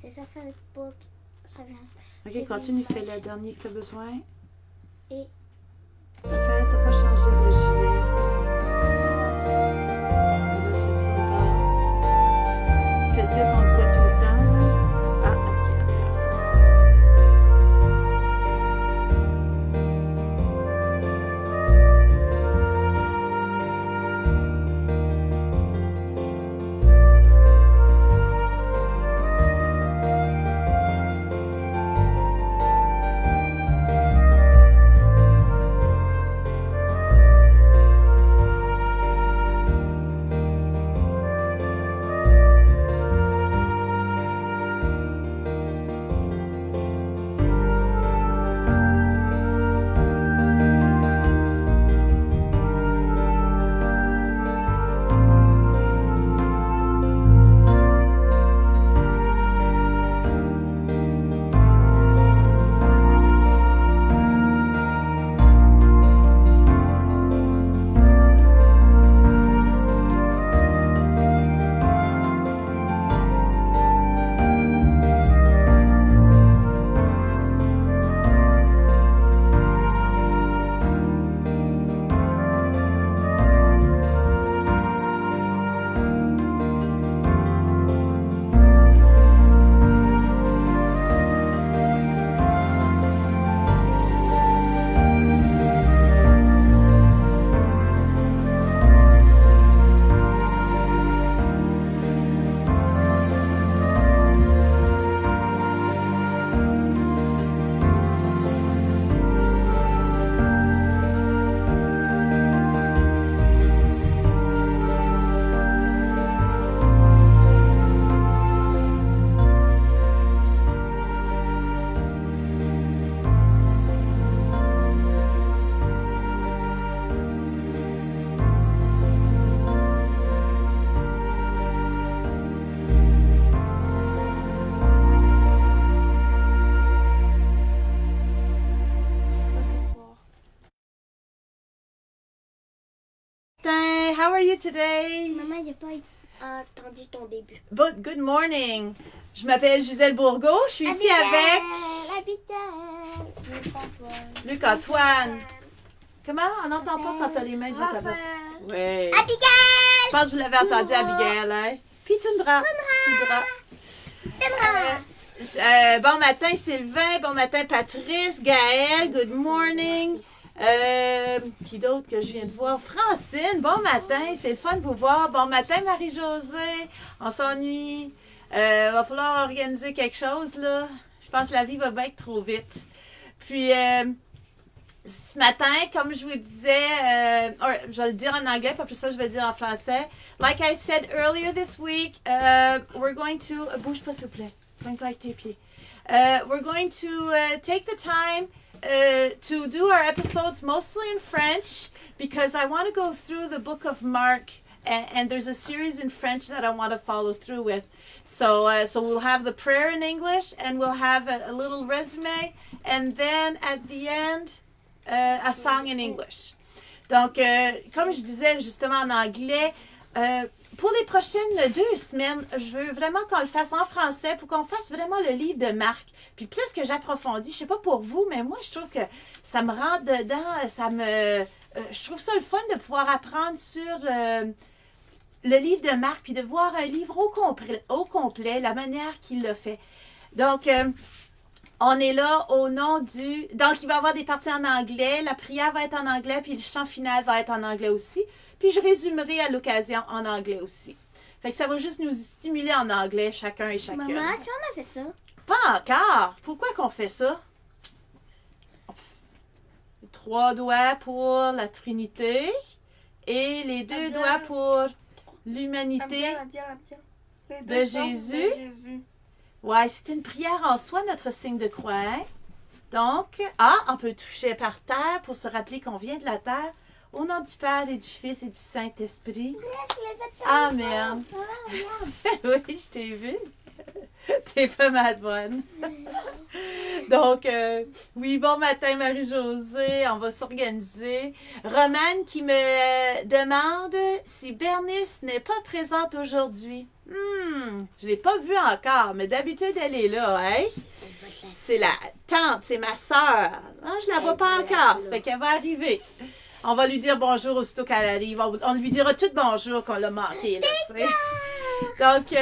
C'est sur Facebook. Ça vient. Ok, continue, fais le dernier que tu as besoin. Et Parfait, t'as pas changé de gilet. Mais là, c'est trop tard. Fais sûr qu'on se voit tout le temps, là. Ah, ok. How are you today? maman, j'ai pas entendu ton début. Good morning. Je m'appelle Gisèle Bourgault. Je suis ici avec Luc-Antoine. Comment? On n'entend pas quand tu as les mains devant ta bouche. Oui. Abigail! Je pense que vous l'avez entendu, Abigail. Hein? Puis Tundra. Bon matin, Sylvain. Bon matin, Patrice. Gaëlle. Good morning. Qui d'autre que je viens de voir? Francine, bon matin, c'est le fun de vous voir. Bon matin, Marie-Josée, on s'ennuie. Va falloir organiser quelque chose, là. Je pense que la vie va bien être trop vite. Puis, ce matin, comme je vous disais, je vais le dire en anglais, puis après ça, je vais le dire en français. Like I said earlier this week, we're going to... bouge pas, s'il vous plaît. Bouge pas avec tes pieds. We're going to take the time to do our episodes mostly in French because I want to go through the book of Mark and there's a series in French that I want to follow through with. So we'll have the prayer in English and we'll have a little resume and then at the end a song in English. Donc, comme je disais justement en anglais, pour les prochaines 2 semaines, je veux vraiment qu'on le fasse en français pour qu'on fasse vraiment le livre de Marc. Puis plus que j'approfondis, je sais pas pour vous, mais moi, je trouve que ça me rentre dedans, je trouve ça le fun de pouvoir apprendre sur le livre de Marc, puis de voir un livre au complet, la manière qu'il l'a fait. Donc, on est là au nom du... Donc, il va y avoir des parties en anglais, la prière va être en anglais, puis le chant final va être en anglais aussi. Puis je résumerai à l'occasion en anglais aussi. Fait que ça va juste nous stimuler en anglais, chacun et chacune. Maman, est-ce qu'on a fait ça? Pas encore. Pourquoi qu'on fait ça? 3 doigts pour la Trinité et les 2 doigts pour l'humanité de Jésus. Ouais, c'est une prière en soi, notre signe de croix. Hein? Donc, on peut toucher par terre pour se rappeler qu'on vient de la terre. Au nom du Père et du Fils et du Saint-Esprit. Amen. Oui, je t'ai vu. T'es pas mal bonne. Donc, oui, bon matin Marie-Josée, on va s'organiser. Romane qui me demande si Bernice n'est pas présente aujourd'hui. Je l'ai pas vue encore, mais d'habitude, elle est là, hein? C'est la tante, c'est ma sœur. Ah, je la vois pas encore, ça fait qu'elle va arriver. On va lui dire bonjour aussitôt qu'elle arrive. On lui dira tout bonjour qu'on l'a manqué, là, tu sais. Donc,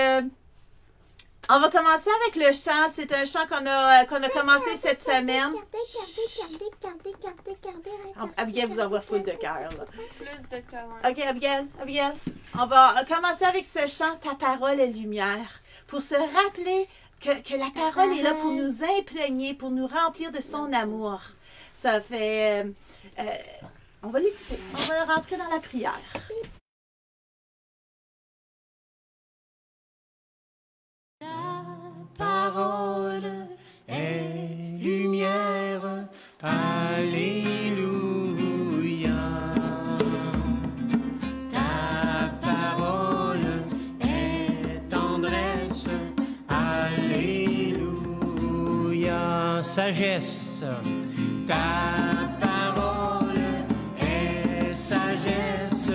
on va commencer avec le chant. C'est un chant qu'on a commencé cette semaine. Abigail vous envoie full de cœur, là. Plus de cœur. OK, Abigail, on va commencer avec ce chant « Ta parole est lumière » pour se rappeler que la parole est là pour nous imprégner, pour nous remplir de son amour. Ça fait... on va l'écouter. On va rentrer dans la prière. Ta parole est lumière. Alléluia. Ta parole est tendresse. Alléluia. Sagesse. Ta parole est sagesse.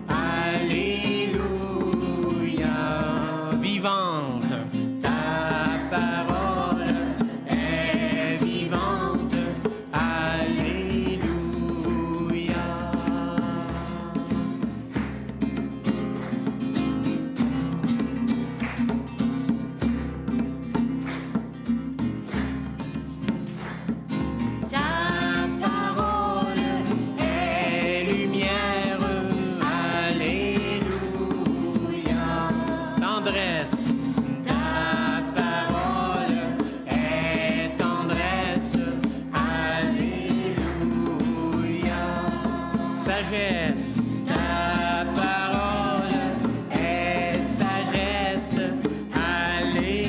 Alléluia. Vivante. Ta parole est vivante. Alléluia. Ta parole est lumière. Alléluia. Tendresse. Ta parole est tendresse. Alléluia. Sagesse. Ta parole est sagesse. Alléluia.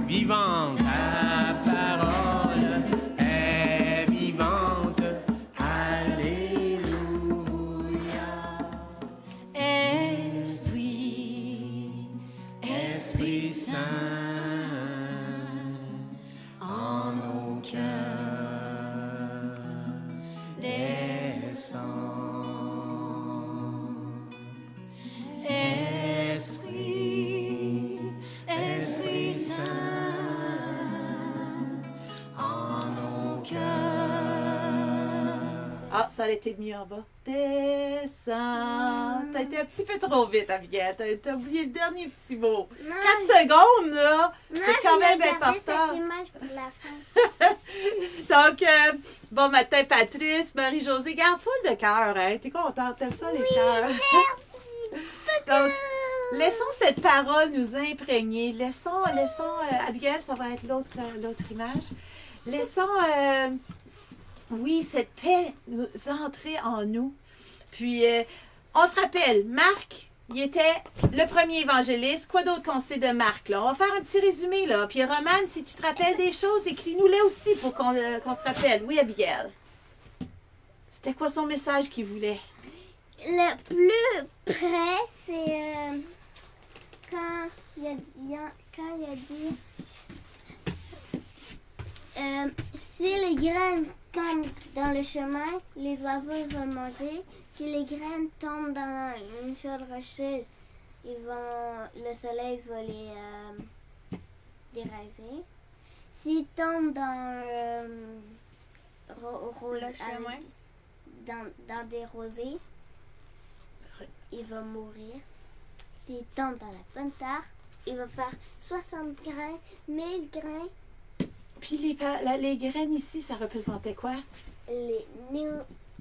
Vivante. Ta parole est vivante. Alléluia. Esprit, Esprit Saint, en nos cœurs, descend. Esprit, Esprit Saint, en nos cœurs. Ah, ça aurait été mieux en bas. Descends. T'as été un petit peu trop vite, Abigail. T'as oublié le dernier petit mot. 4 secondes, là. C'est quand même important. Cette image pour la fin. Donc, bon matin, Patrice, Marie-Josée. Garde full de cœur, hein. T'es contente? T'aimes ça, les cœurs? Donc, laissons cette parole nous imprégner. Laissons Abigail, ça va être l'autre image. Laissons, oui, cette paix nous entrer en nous. Puis, on se rappelle, Marc, il était le premier évangéliste. Quoi d'autre qu'on sait de Marc, là? On va faire un petit résumé, là. Puis, Romane, si tu te rappelles des choses, écris-nous-les aussi pour qu'on se rappelle. Oui, Abigail. C'était quoi son message qu'il voulait? Le plus près, c'est quand il a dit si les graines tombent dans le chemin, les oiseaux vont manger. Si les graines tombent dans une chaude rocheuse, le soleil va les déraser. S'ils tombent dans Le chemin. dans des rosées, il va mourir. S'il tombe dans la bonne terre, il va faire 60 grains, 1000 grains. Puis les graines ici, ça représentait quoi?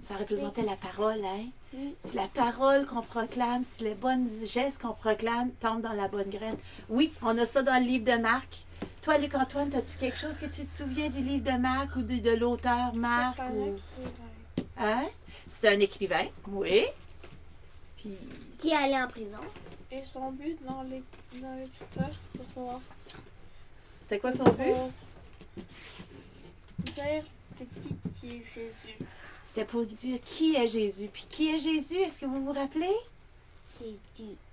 Ça Ça représentait la parole, hein? Oui. Si la parole qu'on proclame, si les bonnes gestes qu'on proclame tombent dans la bonne graine. Oui, on a ça dans le livre de Marc. Toi, Luc-Antoine, as-tu quelque chose que tu te souviens du livre de Marc ou de l'auteur Marc? Ou... Hein? C'est un écrivain, oui. Puis... Qui est allé en prison. Et son but dans l'écriture, c'est pour savoir. C'était quoi son but? Pour dire c'est qui est Jésus. C'était pour dire qui est Jésus. Puis qui est Jésus? Est-ce que vous vous rappelez? C'est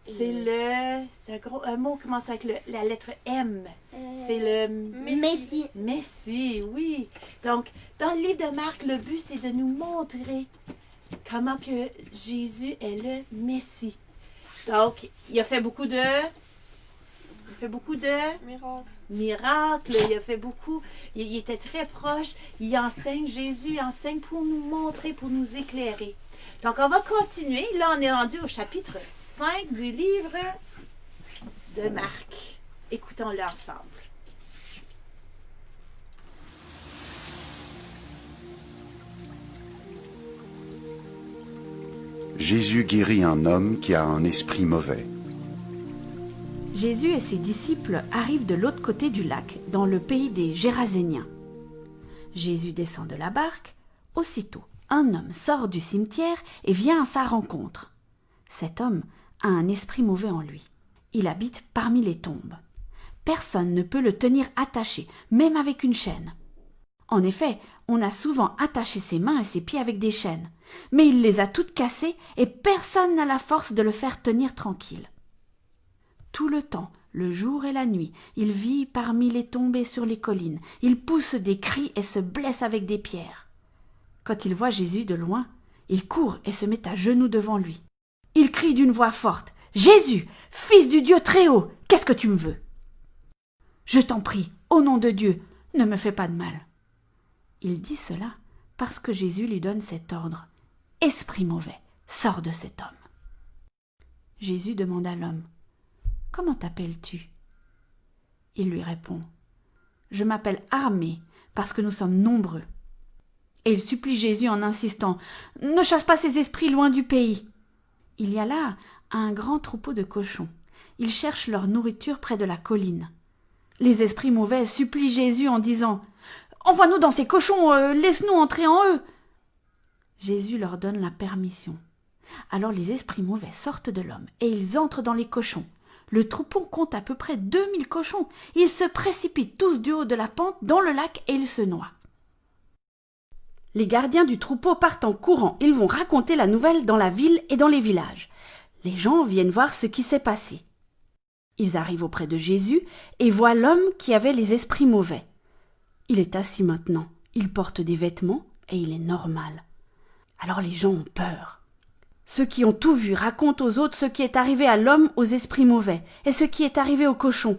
C'est un mot qui commence avec la lettre M. C'est le Messie. Messie, oui. Donc, dans le livre de Marc, le but, c'est de nous montrer comment que Jésus est le Messie. Donc, il a fait beaucoup de Miracle. miracles, il a fait beaucoup, il était très proche, il enseigne, Jésus enseigne pour nous montrer, pour nous éclairer. Donc, on va continuer. Là, on est rendu au chapitre 5 du livre de Marc. Écoutons-le ensemble. Jésus guérit un homme qui a un esprit mauvais. Jésus et ses disciples arrivent de l'autre côté du lac, dans le pays des Géraséniens. Jésus descend de la barque. Aussitôt, un homme sort du cimetière et vient à sa rencontre. Cet homme a un esprit mauvais en lui. Il habite parmi les tombes. Personne ne peut le tenir attaché, même avec une chaîne. En effet, on a souvent attaché ses mains et ses pieds avec des chaînes, mais il les a toutes cassées et personne n'a la force de le faire tenir tranquille. Tout le temps, le jour et la nuit, il vit parmi les tombes et sur les collines. Il pousse des cris et se blesse avec des pierres. Quand il voit Jésus de loin, il court et se met à genoux devant lui. Il crie d'une voix forte, « Jésus, fils du Dieu très haut, qu'est-ce que tu me veux ? Je t'en prie, au nom de Dieu, ne me fais pas de mal. » Il dit cela parce que Jésus lui donne cet ordre. « Esprit mauvais, sors de cet homme. » Jésus demande à l'homme, « Comment t'appelles-tu » Il lui répond, « Je m'appelle Armée, parce que nous sommes nombreux. » Et il supplie Jésus en insistant, « Ne chasse pas ces esprits loin du pays. » Il y a là un grand troupeau de cochons. Ils cherchent leur nourriture près de la colline. Les esprits mauvais supplient Jésus en disant, « Envoie-nous dans ces cochons, laisse-nous entrer en eux. » Jésus leur donne la permission. Alors les esprits mauvais sortent de l'homme et ils entrent dans les cochons. Le troupeau compte à peu près 2000 cochons. Ils se précipitent tous du haut de la pente dans le lac et ils se noient. Les gardiens du troupeau partent en courant. Ils vont raconter la nouvelle dans la ville et dans les villages. Les gens viennent voir ce qui s'est passé. Ils arrivent auprès de Jésus et voient l'homme qui avait les esprits mauvais. Il est assis maintenant. Il porte des vêtements et il est normal. Alors les gens ont peur. Ceux qui ont tout vu racontent aux autres ce qui est arrivé à l'homme aux esprits mauvais et ce qui est arrivé aux cochons.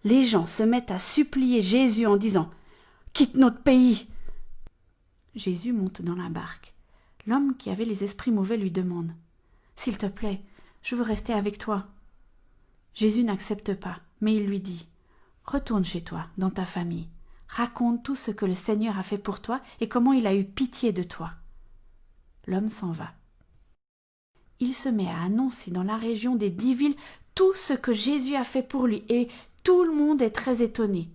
Les gens se mettent à supplier Jésus en disant « Quitte notre pays !» Jésus monte dans la barque. L'homme qui avait les esprits mauvais lui demande « S'il te plaît, je veux rester avec toi. » Jésus n'accepte pas, mais il lui dit « Retourne chez toi, dans ta famille. Raconte tout ce que le Seigneur a fait pour toi et comment il a eu pitié de toi. » L'homme s'en va. Il se met à annoncer dans la région des 10 villes tout ce que Jésus a fait pour lui et tout le monde est très étonné.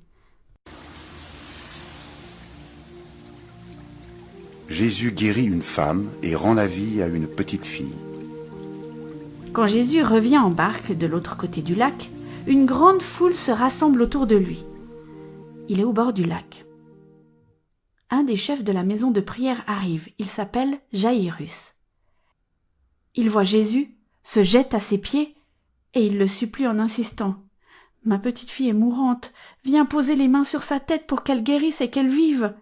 Jésus guérit une femme et rend la vie à une petite fille. Quand Jésus revient en barque de l'autre côté du lac, une grande foule se rassemble autour de lui. Il est au bord du lac. Un des chefs de la maison de prière arrive. Il s'appelle Jaïrus. Il voit Jésus, se jette à ses pieds et il le supplie en insistant. « Ma petite fille est mourante. Viens poser les mains sur sa tête pour qu'elle guérisse et qu'elle vive. »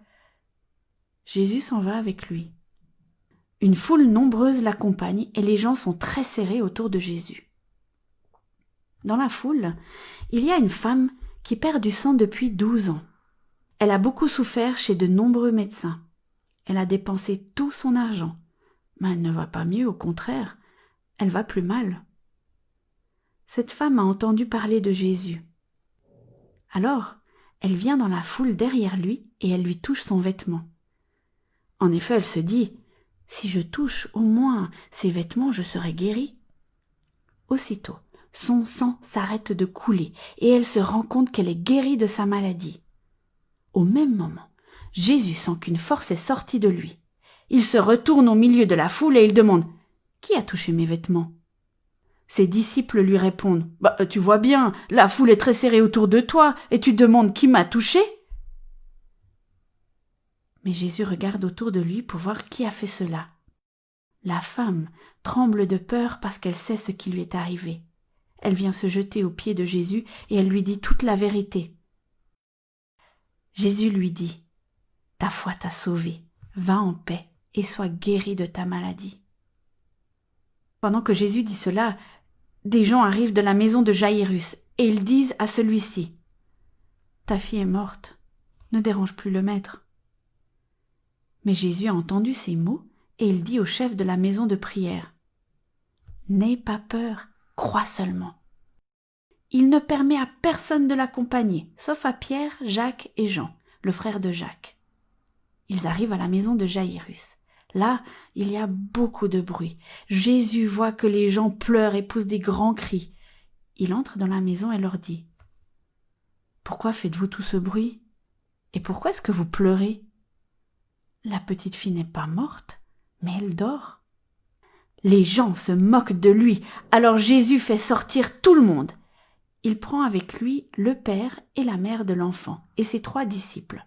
Jésus s'en va avec lui. Une foule nombreuse l'accompagne et les gens sont très serrés autour de Jésus. Dans la foule, il y a une femme qui perd du sang depuis 12 ans. Elle a beaucoup souffert chez de nombreux médecins. Elle a dépensé tout son argent. Mais elle ne va pas mieux, au contraire, elle va plus mal. Cette femme a entendu parler de Jésus. Alors, elle vient dans la foule derrière lui et elle lui touche son vêtement. En effet, elle se dit, « Si je touche au moins ses vêtements, je serai guérie. » Aussitôt, son sang s'arrête de couler et elle se rend compte qu'elle est guérie de sa maladie. Au même moment, Jésus sent qu'une force est sortie de lui. Il se retourne au milieu de la foule et il demande « Qui a touché mes vêtements ?» Ses disciples lui répondent « Tu vois bien, la foule est très serrée autour de toi et tu demandes qui m'a touché ?» Mais Jésus regarde autour de lui pour voir qui a fait cela. La femme tremble de peur parce qu'elle sait ce qui lui est arrivé. Elle vient se jeter aux pieds de Jésus et elle lui dit toute la vérité. Jésus lui dit « Ta foi t'a sauvée, va en paix et sois guérie de ta maladie. » Pendant que Jésus dit cela, des gens arrivent de la maison de Jaïrus et ils disent à celui-ci « Ta fille est morte, ne dérange plus le maître. » Mais Jésus a entendu ces mots et il dit au chef de la maison de prière « N'aie pas peur, crois seulement. » Il ne permet à personne de l'accompagner, sauf à Pierre, Jacques et Jean, le frère de Jacques. Ils arrivent à la maison de Jaïrus. Là, il y a beaucoup de bruit. Jésus voit que les gens pleurent et poussent des grands cris. Il entre dans la maison et leur dit « Pourquoi faites-vous tout ce bruit? Et pourquoi est-ce que vous pleurez? La petite fille n'est pas morte, mais elle dort. » Les gens se moquent de lui, alors Jésus fait sortir tout le monde. Il prend avec lui le père et la mère de l'enfant et ses 3 disciples.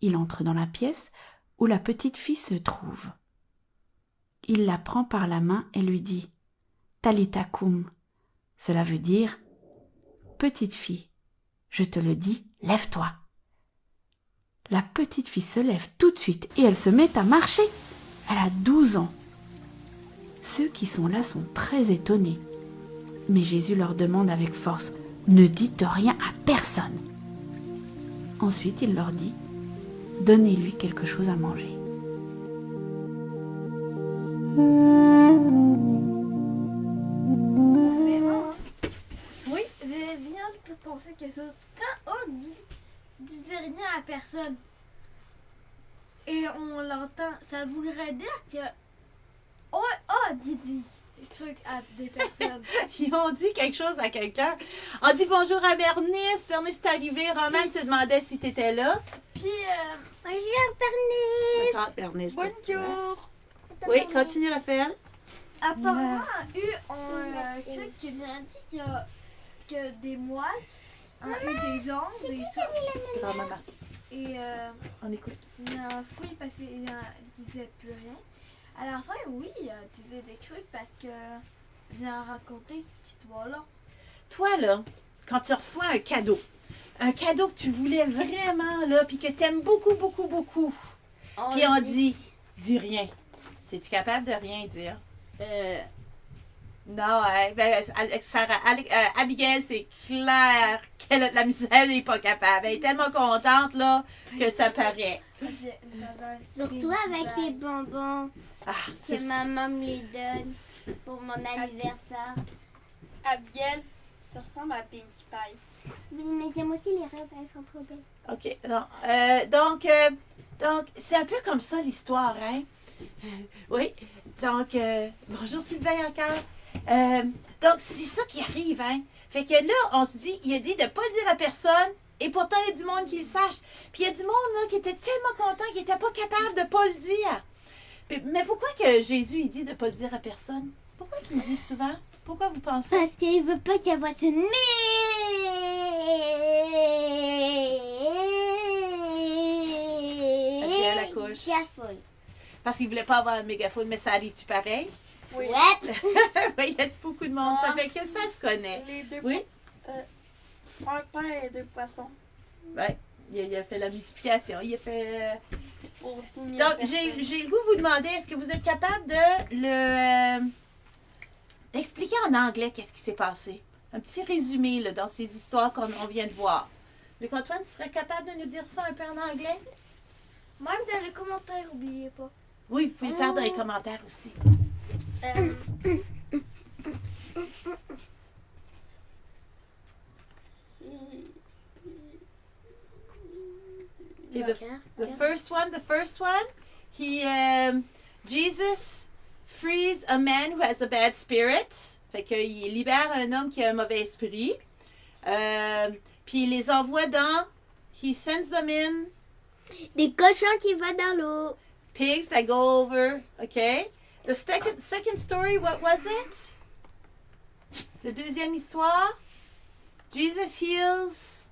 Il entre dans la pièce où la petite fille se trouve. Il la prend par la main et lui dit « Talitha koum ». Cela veut dire « Petite fille, je te le dis, lève-toi ». La petite fille se lève tout de suite et elle se met à marcher. Elle a 12 ans. Ceux qui sont là sont très étonnés. Mais Jésus leur demande avec force « Ne dites rien à personne ». Ensuite, il leur dit « Donnez-lui quelque chose à manger ». Oui, je viens de penser quelque chose. Quand on disait rien à personne et on l'entend, ça voudrait dire que dit des trucs à des personnes. Ils ont dit quelque chose à quelqu'un. On dit bonjour à Bernice. Bernice est arrivée. Romane se demandait si tu étais là. Puis, Bonjour, Bernice. Attends, Bernice. bonjour. Oui, continue, Raphaël. Apparemment, il y a eu un truc qui vient dit qu'il y a que des moines ont eu des ongles, des sortes. Non, maman, Et on écoute. il a fouillé parce qu'il disait plus rien. À la fin, oui, il disait des trucs parce que j'ai raconté cette histoire-là. Toi, là, quand tu reçois un cadeau que tu voulais vraiment, là, puis que tu aimes beaucoup, beaucoup, beaucoup, puis on dit, dis rien. Es-tu capable de rien dire? Non, hein, ben, Abigail, c'est clair qu'elle a de la misère, elle n'est pas capable. Elle est tellement contente, là, que ça paraît. Surtout avec les bonbons Ah, que maman me les donne pour mon anniversaire. Abigail, tu ressembles à Pinkie Pie. Oui, mais j'aime aussi les rêves, elles sont trop belles. OK, non. Donc, c'est un peu comme ça, l'histoire, hein? Oui, donc, bonjour Sylvain encore. Donc, c'est ça qui arrive, hein? Fait que là, on se dit, il a dit de ne pas le dire à personne, et pourtant, il y a du monde qui le sache. Puis il y a du monde, là, qui était tellement content qu'il n'était pas capable de ne pas le dire. Puis, mais pourquoi que Jésus, il dit de ne pas le dire à personne? Pourquoi qu'il le dit souvent? Pourquoi vous pensez? Parce qu'il veut pas qu'elle voit ce mégaphone. Parce qu'il voulait pas avoir un mégaphone, mais ça arrive-tu pareil? Oui. Ouais. Il y a beaucoup de monde, ça fait que ça se connaît. Les deux Oui? un pain et 2 poissons. Oui, il a fait la multiplication. Il a fait... Pour 10 000 Donc, personnes. j'ai le goût de vous demander, est-ce que vous êtes capable de le... expliquer en anglais qu'est-ce qui s'est passé? Un petit résumé là, dans ces histoires qu'on vient de voir. Luc-Antoine, tu serais capable de nous dire ça un peu en anglais? Même dans les commentaires, n'oubliez pas. Oui, vous pouvez le faire dans les commentaires aussi. Okay, the first one, Jesus frees a man who has a bad spirit. Fait qu'il libère un homme qui a un mauvais esprit. Puis il les envoie dans... He sends them in... Des cochons qui vont dans l'eau. Pigs that go over. Okay. The second story, what was it? La deuxième histoire. Jesus heals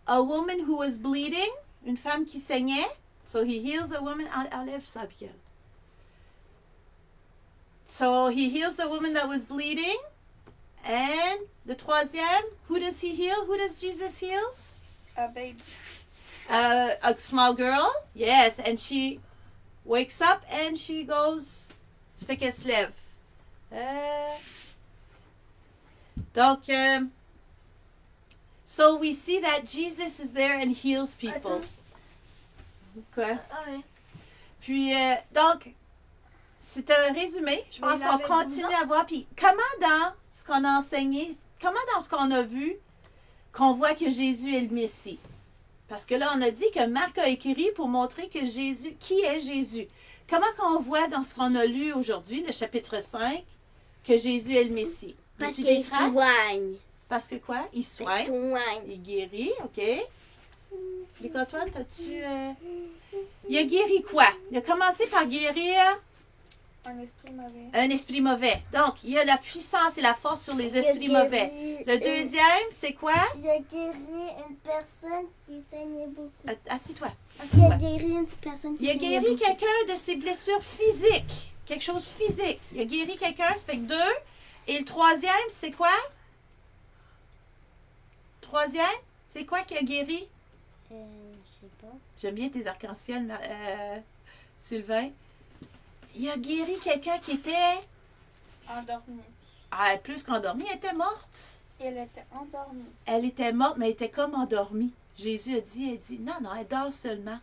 a woman who was bleeding. Une femme qui saignait. So he heals a woman. Enlève ça, Pierre. So he heals the woman that was bleeding. And the troisième, who does he heal? Who does Jesus heals? A baby. A small girl. Yes, and she wakes up and she goes. Ça fait qu'elle se lève. Donc, so we see that Jesus is there and heals people. Quoi? Ah ouais. Puis, donc, c'est un résumé. Je pense Mais il qu'on avait continue 12 ans. à voir. Puis, comment dans ce qu'on a enseigné, comment dans ce qu'on a vu, qu'on voit que Jésus est le Messie? Parce que là, on a dit que Marc a écrit pour montrer que Jésus, qui est Jésus? Comment qu'on voit dans ce qu'on a lu aujourd'hui, le chapitre 5, que Jésus est le Messie? Parce As-tu des qu'il traces? soigne. Parce que quoi? Il Il soigne. soigne. Il guérit, OK. Luc-Antoine, t'as-tu... Il a guéri quoi? Il a commencé par guérir Un esprit mauvais. un esprit mauvais. Donc, il y a la puissance et la force sur les esprits Il a mauvais. guéri Le deuxième, c'est quoi? Il a guéri une personne qui saignait beaucoup. Assis-toi. Il a Assis-toi. guéri une personne qui Il a saignait guéri beaucoup. quelqu'un de ses blessures physiques. Quelque chose physique. Il a guéri quelqu'un, ça fait que 2. Et le troisième, c'est quoi? Troisième, c'est quoi qui a guéri? Je sais pas. J'aime bien tes arcs-en-ciel, Sylvain. Il a guéri quelqu'un qui était Endormie. plus qu'endormi. Elle était morte. Elle était endormie. Elle était morte, mais elle était comme endormie. Jésus a dit, non, elle dort seulement.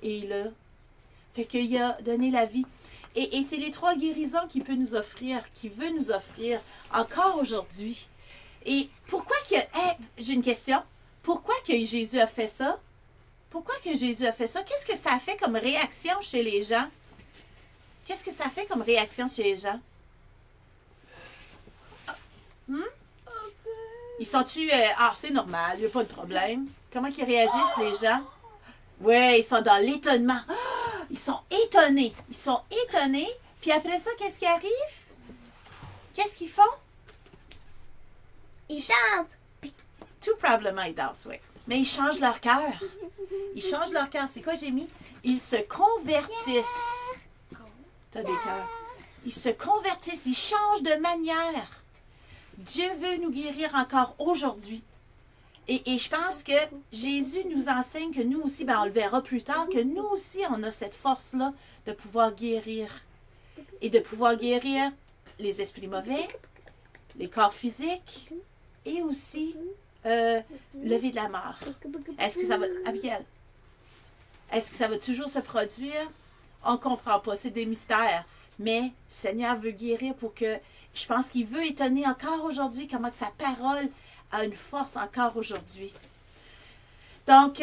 Et il a fait qu'il a donné la vie. Et c'est les 3 guérisons qu'il peut nous offrir, qu'il veut nous offrir encore aujourd'hui. Et pourquoi que... j'ai une question. Pourquoi que Jésus a fait ça? Pourquoi que Jésus a fait ça? Qu'est-ce que ça a fait comme réaction chez les gens? Qu'est-ce que ça a fait comme réaction chez les gens? Ils sont-tu... c'est normal, il n'y a pas de problème. Comment ils réagissent, les gens? Oui, ils sont dans l'étonnement. Ils sont étonnés. Ils sont étonnés. Puis après ça, qu'est-ce qui arrive? Qu'est-ce qu'ils font? Il chante. Tout probablement, ils dansent, oui. Mais ils changent leur cœur. Ils changent leur cœur. C'est quoi j'ai mis? Ils se convertissent. T'as des cœurs. Ils se convertissent. Ils changent de manière. Dieu veut nous guérir encore aujourd'hui. Et je pense que Jésus nous enseigne que nous aussi, on le verra plus tard, que nous aussi, on a cette force-là de pouvoir guérir. Et de pouvoir guérir les esprits mauvais, les corps physiques et aussi lever de la mort. Est-ce que ça va... Abigail, est-ce que ça va toujours se produire? On ne comprend pas, c'est des mystères. Mais le Seigneur veut guérir pour que... Je pense qu'il veut étonner encore aujourd'hui comment que sa parole a une force encore aujourd'hui. Donc,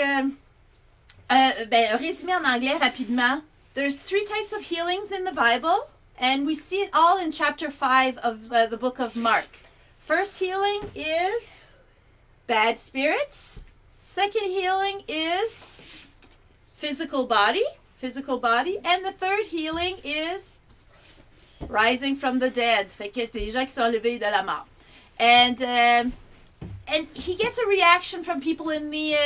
résumé en anglais rapidement. There's 3 types of healings in the Bible, and we see it all in chapter 5 of the book of Mark. First healing is bad spirits. Second healing is physical body. And the third healing is rising from the dead. Fait que c'est des gens qui sont levés de la mort. And he gets a reaction from people in the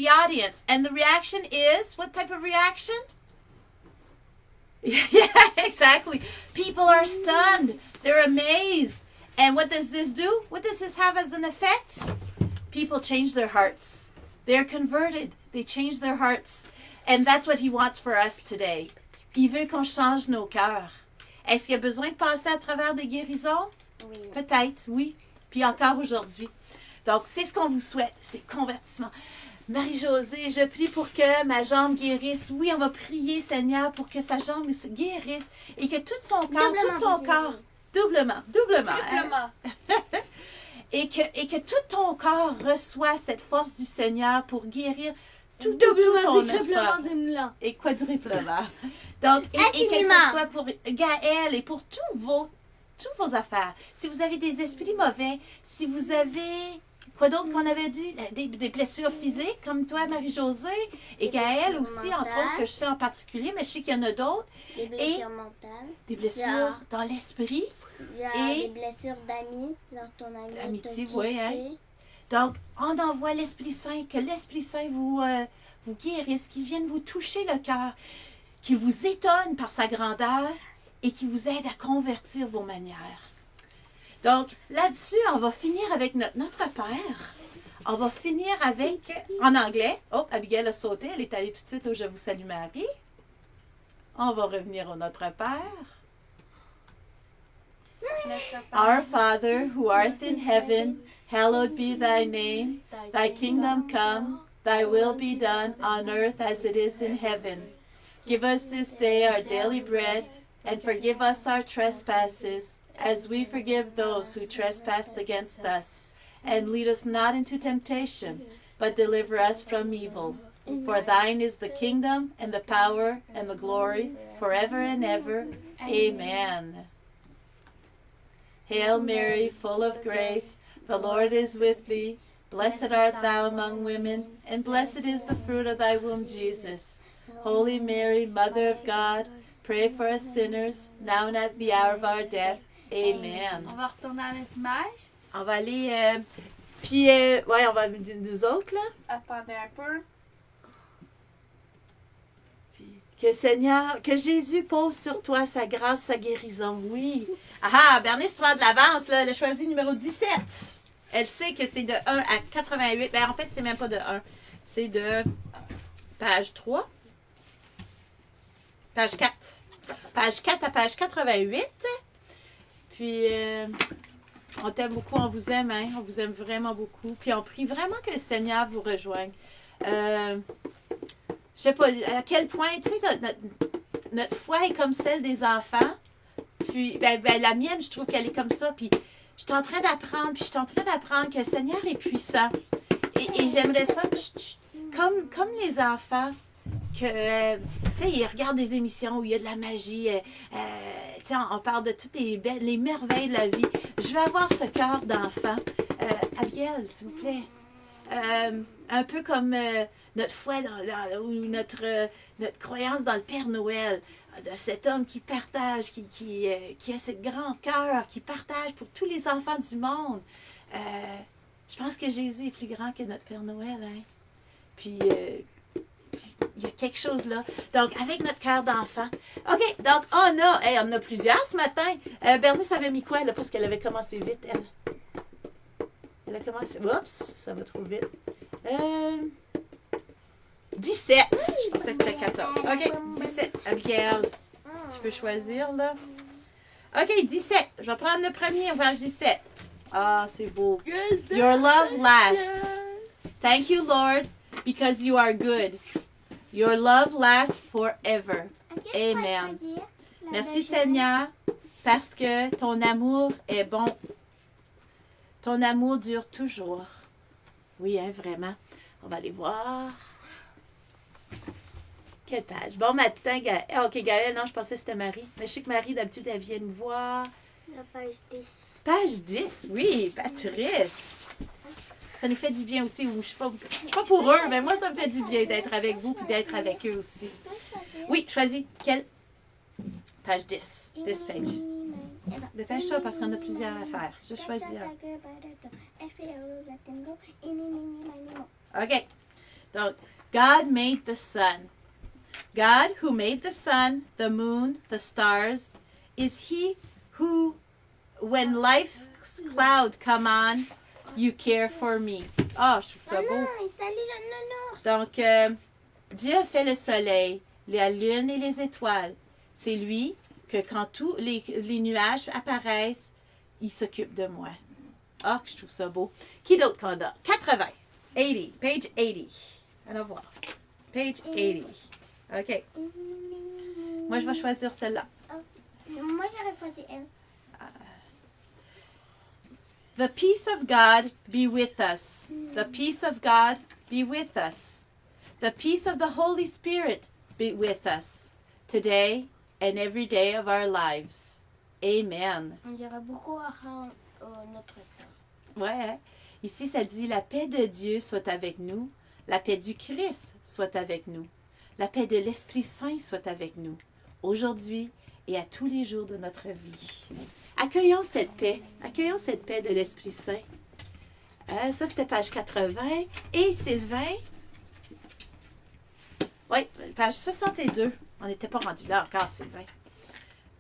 audience. And the reaction is, what type of reaction? Yeah, exactly. People are stunned. They're amazed. And what does this do? What does this have as an effect? People change their hearts. They're converted. They change their hearts. And that's what he wants for us today. Il veut qu'on change nos cœurs. Est-ce qu'il y a besoin de passer à travers des guérisons? Oui. Peut-être, oui. Puis encore aujourd'hui. Donc, c'est ce qu'on vous souhaite, c'est convertissement. Marie-Josée, je prie pour que ma jambe guérisse. Oui, on va prier, Seigneur, pour que sa jambe se guérisse et que tout son corps, tout ton corps, doublement, hein? et que tout ton corps reçoit cette force du Seigneur pour guérir tout ton espoir. Et quadruplement. Donc, et que ce soit pour Gaël et pour tous vos affaires. Si vous avez des esprits mauvais, si vous avez, quoi d'autre qu'on avait dit? Des blessures physiques, comme toi, Marie-Josée, et Gaël aussi, entre autres, que je sais en particulier, mais je sais qu'il y en a d'autres. Des blessures mentales. Des blessures dans l'esprit. Genre Et- des blessures d'amis. Genre ton ami Amitié, t'a oui, quitté. hein. Donc, on envoie l'Esprit Saint, que l'Esprit Saint vous guérisse, qu'il vienne vous toucher le cœur, qu'il vous étonne par sa grandeur et qu'il vous aide à convertir vos manières. Donc, là-dessus, on va finir avec notre Père. On va finir avec, en anglais. Oh, Abigail a sauté, elle est allée tout de suite au Je vous salue Marie. On va revenir au Notre Père. Our Father, who art in heaven, hallowed be thy name. Thy kingdom come, thy will be done on earth as it is in heaven. Give us this day our daily bread, and forgive us our trespasses, as we forgive those who trespass against us. And lead us not into temptation, but deliver us from evil. For thine is the kingdom, and the power, and the glory, forever and ever. Amen. Hail Mary, full of grace, the Lord is with thee. Blessed art thou among women, and blessed is the fruit of thy womb, Jesus. Holy Mary, Mother of God, pray for us sinners, now and at the hour of our death. Amen. On va retourner à notre image. On va aller... ouais, on va nous autres, là. Attendez un peu. Que Seigneur, que Jésus pose sur toi sa grâce, sa guérison. Oui. Ah, Bernice prend de l'avance, là. Elle a choisi numéro 17. Elle sait que c'est de 1 à 88. Ben, en fait, c'est même pas de 1. C'est de page 3. Page 4. Page 4 à page 88. Puis, on t'aime beaucoup, on vous aime, hein? On vous aime vraiment beaucoup. Puis, on prie vraiment que le Seigneur vous rejoigne. Je sais pas à quel point, tu sais, notre foi est comme celle des enfants. Puis, ben, la mienne, je trouve qu'elle est comme ça. Puis, je suis en train d'apprendre, que le Seigneur est puissant. Et j'aimerais ça, comme les enfants, que, tu sais, ils regardent des émissions où il y a de la magie. Tu sais, on parle de toutes les merveilles de la vie. Je veux avoir ce cœur d'enfant. Abiel, s'il vous plaît. Un peu comme notre foi ou notre croyance dans le Père Noël, de cet homme qui partage, qui a ce grand cœur, qui partage pour tous les enfants du monde. Je pense que Jésus est plus grand que notre Père Noël. Hein? Puis, il y a quelque chose là. Donc, avec notre cœur d'enfant. OK, donc on a plusieurs ce matin. Bernice avait mis quoi là, parce qu'elle avait commencé vite, elle? Elle a commencé... Oups, ça va trop vite. 17. Je pensais que c'était 14. OK, 17. Abigail, tu peux choisir, là. OK, 17. Je vais prendre le premier, page 17. Ah, c'est beau. Your love lasts. Thank you, Lord, because you are good. Your love lasts forever. Amen. Merci, Seigneur, parce que ton amour est bon. Ton amour dure toujours. Oui, hein, vraiment. On va aller voir. Quelle page? Bon matin, Gaëlle. Ah, OK, Gaëlle, non, je pensais que c'était Marie. Mais je sais que Marie, d'habitude, elle vient nous voir. La page 10. Page 10, oui, Patrice. Ça nous fait du bien aussi. Je sais pas pour eux, mais moi, ça me fait du bien d'être avec vous et d'être avec eux aussi. Oui, choisis. Quelle? Page 10. This page. Dépêche-toi parce qu'on a plusieurs à faire. Je choisis un. OK. Donc, God made the sun. God who made the sun, the moon, the stars, is he who, when life's cloud come on, you care for me. Ah, je trouve ça beau. Donc, Dieu a fait le soleil, la lune et les étoiles. C'est lui que quand tous les nuages apparaissent, il s'occupe de moi. Ah, je trouve ça beau. Qui d'autre qu'on a? 80. 80. Page 80. Allons voir. Page 80. OK. Moi, je vais choisir celle-là. Moi, j'aurais choisi elle. The peace of God be with us. The peace of God be with us. The peace of the Holy Spirit be with us today and every day of our lives. Amen. On dirait beaucoup à notre temps. Ouais. Ici, ça dit la paix de Dieu soit avec nous. La paix du Christ soit avec nous. La paix de l'Esprit Saint soit avec nous. Aujourd'hui et à tous les jours de notre vie. Accueillons cette paix. Accueillons cette paix de l'Esprit Saint. Ça, c'était page 80. Et Sylvain? Oui, page 62. On n'était pas rendu là encore, Sylvain.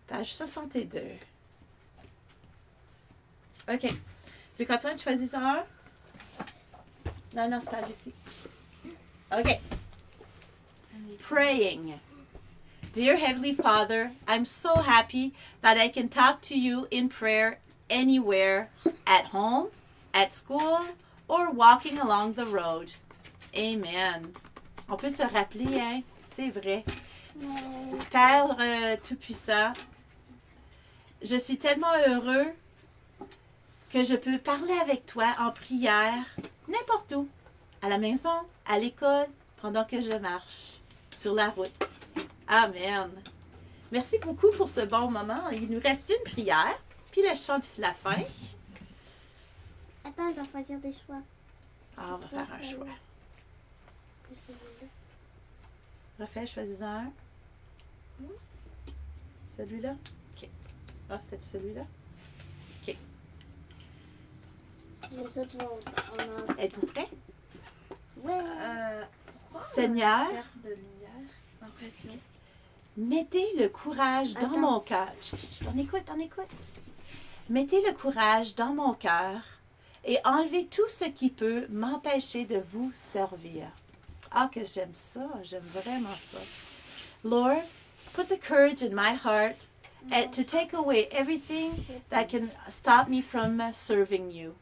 Page 62. OK. Puis qu'Antoine, tu choisis ça un? Non, c'est page ici. OK. Praying. Dear Heavenly Father, I'm so happy that I can talk to you in prayer anywhere, at home, at school, or walking along the road. Amen. On peut se rappeler, hein? C'est vrai. Père Tout-Puissant, je suis tellement heureux que je peux parler avec toi en prière, n'importe où, à la maison, à l'école, pendant que je marche sur la route. Amen. Merci beaucoup pour ce bon moment. Il nous reste une prière, puis le chant de la fin. Attends, je dois choisir des choix. Ah, on va faire un choix. Refais, choisis un. Celui-là? OK. Ah, c'était celui-là? OK. Les autres vont... Êtes-vous prêts? Ouais. Seigneur, De lumière. Impression. mettez le courage dans Attends. mon cœur. Chut, chut, on écoute, on écoute. Mettez le courage dans mon cœur et enlevez tout ce qui peut m'empêcher de vous servir. Ah, que j'aime ça. J'aime vraiment ça. Lord, put the courage in my heart and to take away everything that can stop me from serving you.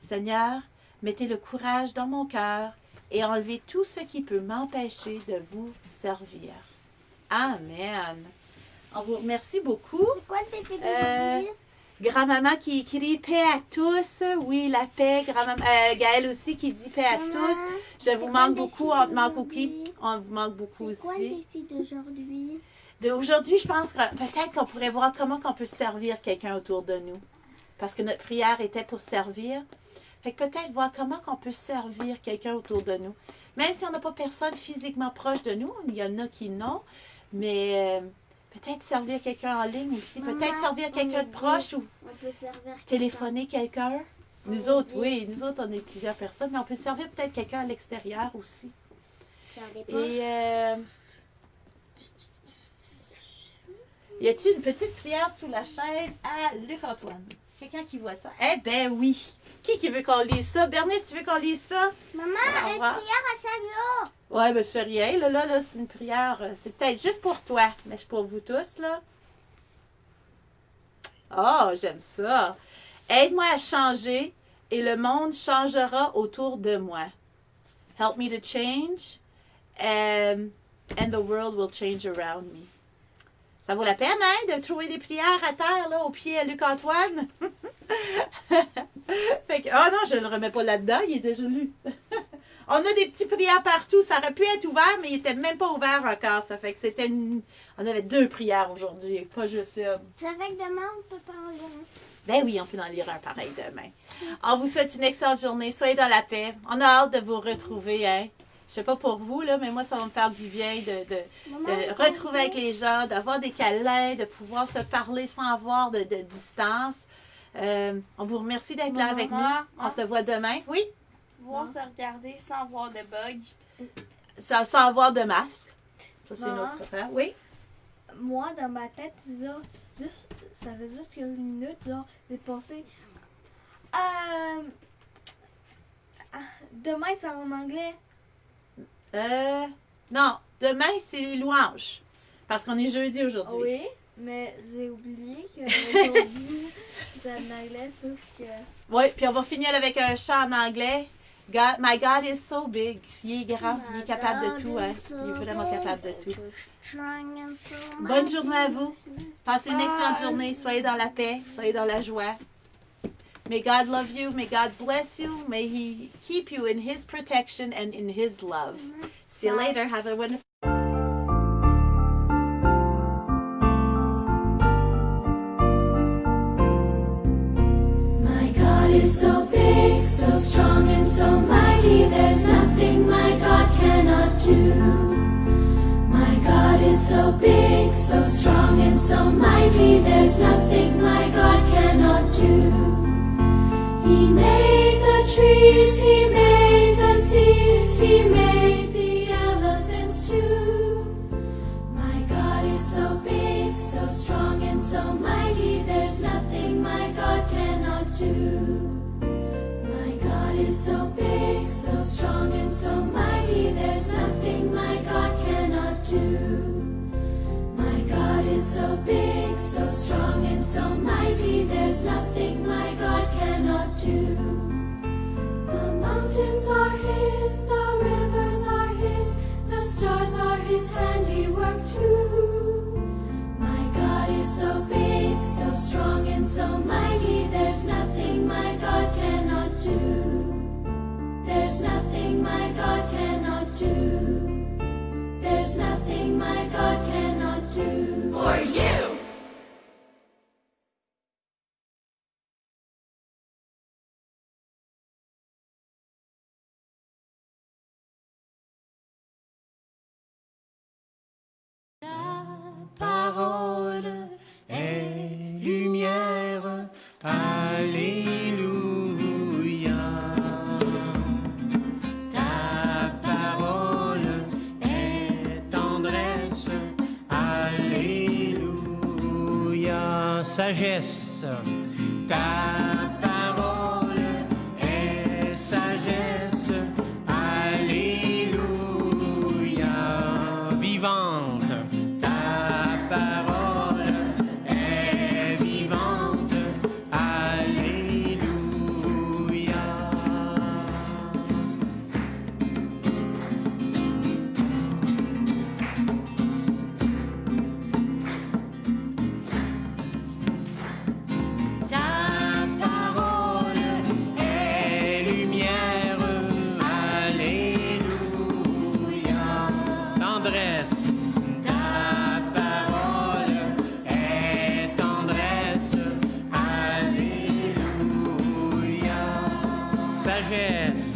Seigneur, mettez le courage dans mon cœur et enlevez tout ce qui peut m'empêcher de vous servir. Amen. On vous remercie beaucoup. C'est quoi le défi d'aujourd'hui? Grand-maman qui écrit paix à tous. Oui, la paix. Gaëlle aussi qui dit paix à tous. Je vous manque beaucoup. On te manque aussi. On vous manque beaucoup C'est quoi le aussi. défi d'aujourd'hui? Aujourd'hui, je pense que peut-être qu'on pourrait voir comment on peut servir quelqu'un autour de nous. Parce que notre prière était pour servir. Fait que peut-être voir comment on peut servir quelqu'un autour de nous. Même si on n'a pas personne physiquement proche de nous, il y en a qui n'ont, mais peut-être servir quelqu'un en ligne aussi. Peut-être Maman, servir quelqu'un de proche ou On peut servir téléphoner quelqu'un. Nous On est autres, 10. oui, nous autres, on est plusieurs personnes, mais on peut servir peut-être quelqu'un à l'extérieur aussi. Ça dépend. Et y a-t-il une petite prière sous la chaise à Luc-Antoine? Quelqu'un qui voit ça? Eh ben oui! Qui veut qu'on lise ça? Bernice, tu veux qu'on lise ça? Maman, Au une revoir. prière à chaque jour. Ouais, ben je fais rien. Là, c'est une prière. C'est peut-être juste pour toi, mais c'est pour vous tous, là. Oh, j'aime ça. Aide-moi à changer et le monde changera autour de moi. Help me to change and the world will change around me. Ça vaut la peine, hein, de trouver des prières à terre, là, au pied à Luc-Antoine? Fait que, oh non, je ne le remets pas là-dedans, il est déjà lu. On a des petites prières partout, ça aurait pu être ouvert, mais il n'était même pas ouvert encore. Ça fait que c'était on avait 2 prières aujourd'hui, pas juste une. Ça fait que demain, on peut pas en lire. Ben oui, on peut en lire un pareil demain. On vous souhaite une excellente journée, soyez dans la paix. On a hâte de vous retrouver, hein. Je sais pas pour vous, là, mais moi, ça va me faire du bien de retrouver avec les gens, d'avoir des câlins, de pouvoir se parler sans avoir de distance. On vous remercie d'être là avec nous. On se voit demain. Oui? Pouvoir se regarder sans voir de bugs. Sans avoir de masque. Ça, c'est une Maman. autre affaire. Oui? Moi, dans ma tête, ça fait juste quelques minutes, genre, j'ai pensé. Demain, c'est en anglais. Non, demain, c'est les louanges. Parce qu'on est jeudi aujourd'hui. Oui, mais j'ai oublié que aujourd'hui, c'est en anglais, sauf que. Oui, puis on va finir avec un chant en anglais. My God is so big. Il est grand, il est capable de tout. Hein. Il est vraiment capable de tout. Bonne journée à vous. Passez une excellente journée. Soyez dans la paix, soyez dans la joie. May God love you. May God bless you. May He keep you in His protection and in His love. See you later. Have a wonderful My God is so big, so strong and so mighty, there's nothing my God cannot do. My God is so big, so strong and so mighty, there's nothing my God cannot do. He made the trees, He made the seas, He made the elephants too. My God is so big, so strong and so mighty, there's nothing my God cannot do. My God is so big, so strong and so mighty, there's nothing my God cannot do. so big, so strong, and so mighty. There's nothing my God cannot do. The mountains are His, the rivers are His, the stars are His handiwork too. My God is so big, so strong, and so mighty. There's nothing my God cannot do. There's nothing my God cannot do. There's nothing my God cannot do. For you! Parole est lumière, alléluia. Ta parole est tendresse, alléluia. Sagesse, ta parole est sagesse, alléluia. Vivante, parole est vivante, alléluia. Ta parole est lumière, alléluia. Tendresse, sagesse.